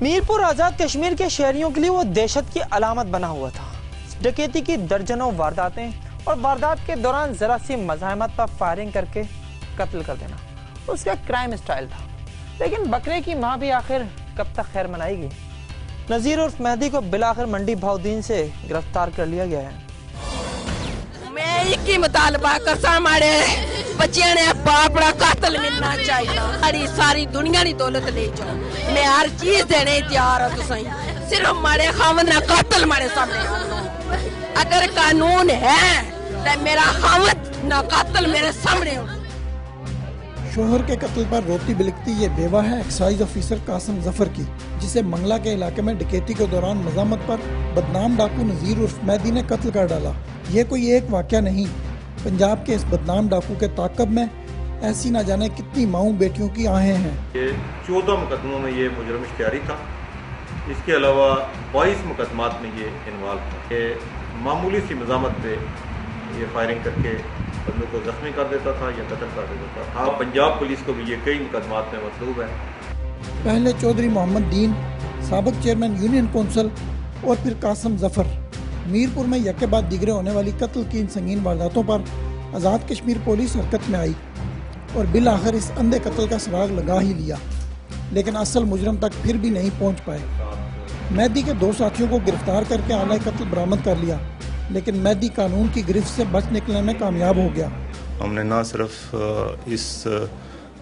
मीरपुर आज़ाद कश्मीर के शहरियों के लिए वो दहशत की अलामत बना हुआ था। डकैती की दर्जनों वारदातें और वारदात के दौरान जरा सी मज़ाहमत पर फायरिंग करके कत्ल कर देना उसका क्राइम स्टाइल था। लेकिन बकरे की माँ भी आखिर कब तक खैर मनाएगी। नज़ीर उर्फ मेहदी को बिलाखिर मंडी भाउद्दीन से गिरफ्तार कर लिया गया है। मैं एक ही मुतालबा करता हमारे बच्चियां ने बापड़ा कातल मिलना चाहिए। सारी दुनिया की दौलत ले जाओ, मैं हर चीज देने तैयार हूँ। तुसीं सिर्फ हमारे खामद ना कातल हमारे सामने। अगर कानून है तो मेरा खामद ना कातल मेरे सामने हो। शोहर के कत्ल पर रोती बिलखती ये बेवा है एक्साइज ऑफिसर कासिम जफर की, जिसे मंगला के इलाके में डकैती के दौरान मज़ामत पर बदनाम डाकू नज़ीर उर्फ मेहदी ने कत्ल कर डाला। ये कोई एक वाक़या नहीं, पंजाब के इस बदनाम डाकू के ताक़ब में ऐसी ना जाने कितनी माऊं बेटियों की आहें हैं। ये 14 मुकदमों में ये मुजरम इख्तियारी था। इसके अलावा 22 मुकदमात में ये इन्वॉल्व था। ये मामूली सी मज़ामत पे ये फायरिंग करके बंदों को जख्मी कर देता था या कत्ल कर देता था। पंजाब पुलिस को भी ये कई मुकदमात में मतलूब है। पहले चौधरी मोहम्मद दीन, साबिक चेयरमैन यूनियन कौंसिल और फिर कासिम जफर। मीरपुर में यके बाद दिगरे होने वाली कत्ल की इन संगीन वारदातों पर आज़ाद कश्मीर पुलिस हरकत में आई और बिल आखिर इस अंधे कत्ल का सुराग लगा ही लिया, लेकिन असल मुजरम तक फिर भी नहीं पहुंच पाए। मेहदी के 2 साथियों को गिरफ्तार करके आला कत्ल बरामद कर लिया, लेकिन मेहदी कानून की गिरफ्त से बच निकलने में कामयाब हो गया। हमने ना सिर्फ इस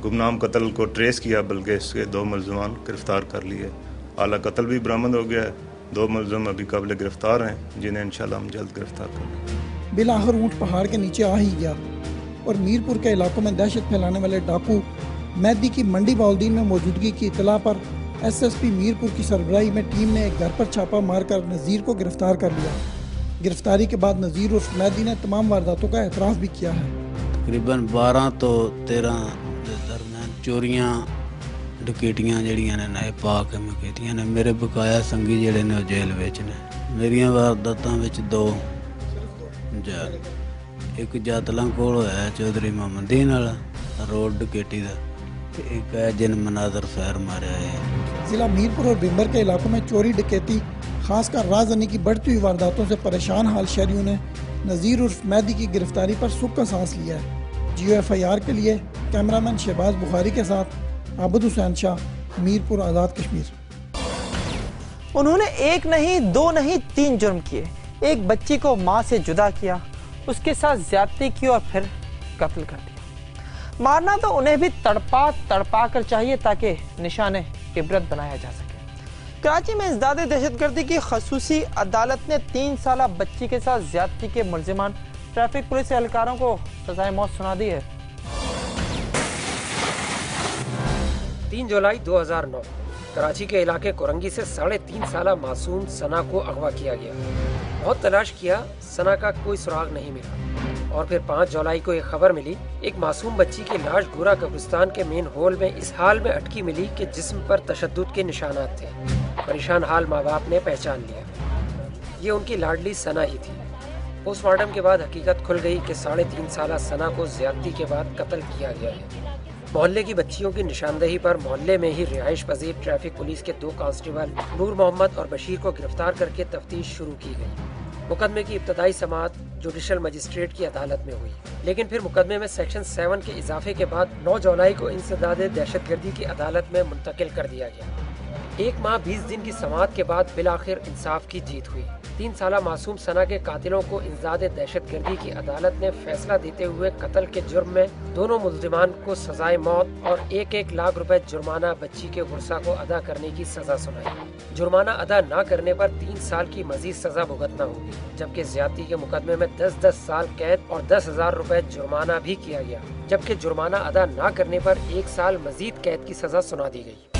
गुमनाम कत्ल को ट्रेस किया बल्कि इसके 2 मुलजमान गिरफ्तार कर लिए। आला कत्ल भी बरामद हो गया है। 2 मुलजम अभी काबिल गिरफ्तार हैं, जिन्हें इंशाल्लाह हम जल्द गिरफ्तार करेंगे। बिल आखिर ऊँट पहाड़ के नीचे आ ही गया और मीरपुर के इलाकों में दहशत फैलाने वाले डाकू मेहदी की मंडी भाउद्दीन में मौजूदगी की इतला पर SSP मीरपुर की सरबराही में टीम ने एक घर पर छापा मारकर नज़ीर को गिरफ्तार कर लिया। गिरफ्तारी के बाद नज़ीर उर्फ मेहदी ने तमाम वारदातों का एतराफ़ भी किया है। तकरीबन 12 तो 13 के दरमियान चोरियां डकैतियां जड़ियां ने नए पा के मैं कीतियां ने। मेरे बकाया संगी जेड़े ने जेल विच ने। मेरियां वारदातां विच 2 जैल, एक जातलां कोल होया चौधरी मोहम्मद दीन वाला रोड डकैती दा, ते एक है जिन मनाजर फैर मारिया है। जिला मीरपुर और बिम्बर के इलाकों में चोरी डकैती खासकर राजनी की बढ़ती हुई वारदातों से परेशान हाल शहरियों ने नज़ीर उर्फ मेहदी की गिरफ्तारी पर सुख का सांस लिया है। GOFIR के लिए कैमरामैन शहबाज बुखारी के साथ आबद हुसैन शाह, मीरपुर आज़ाद कश्मीर। उन्होंने 1 नहीं 2 नहीं 3 जुर्म किए। एक बच्ची को माँ से जुदा किया, उसके साथ ज्यादती की और फिर कत्ल कर दिया। मारना तो उन्हें भी तड़पा कर चाहिए ताकि निशाने इबरत बनाया जा सके। कराची में इज़दाद दहशतगर्दी की खसूसी अदालत ने 3 साला बच्ची के साथ ज्यादती के मुल्जिमान ट्रैफिक पुलिस एहलकारों को सजाए मौत सुना दी है। 3 जुलाई 2009 कराची के इलाके कोरंगी से 3.5 साला मासूम सना को अगवा किया गया। बहुत तलाश किया, सना का कोई सुराग नहीं मिला और फिर 5 जुलाई को एक खबर मिली, एक मासूम बच्ची की लाश गोरा कब्रिस्तान के मेन हॉल में इस हाल में अटकी मिली कि जिस्म पर तशद्दुद के निशानात थे। परेशान हाल माँ बाप ने पहचान लिया, ये उनकी लाडली सना ही थी। पोस्टमार्टम के बाद हकीकत खुल गई कि 3.5 साला सना को ज्यादती के बाद कत्ल किया गया है। मोहल्ले की बच्चियों की निशानदेही पर मोहल्ले में ही रिहाइश पजीर ट्रैफिक पुलिस के 2 कांस्टेबल नूर मोहम्मद और बशीर को गिरफ्तार करके तफ्तीश शुरू की गई। मुकदमे की इब्तदाई समाअत जुडिशल मजिस्ट्रेट की अदालत में हुई, लेकिन फिर मुकदमे में सेक्शन 7 के इजाफे के बाद 9 जुलाई को इंसदाद दहशतगर्दी की अदालत में मुंतकिल कर दिया गया। 1 माह 20 दिन की समाअत के बाद बिलाखिर इंसाफ की जीत हुई। 3 साला मासूम सना के कातिलों को इंसदाद दहशतगर्दी की अदालत ने फैसला देते हुए कत्ल के जुर्म में दोनों मुल्जिमान को सजाए मौत और 1-1 लाख रुपए जुर्माना बच्ची के गुर्सा को अदा करने की सजा सुनाई। जुर्माना अदा न करने पर 3 साल की मजीद सजा भुगतना होगी, जबकि ज्यादती के मुकदमे में 10-10 साल कैद और 10,000 रुपए जुर्माना भी किया गया, जबकि जुर्माना अदा न करने पर 1 साल मजीद कैद की सजा सुना दी गई।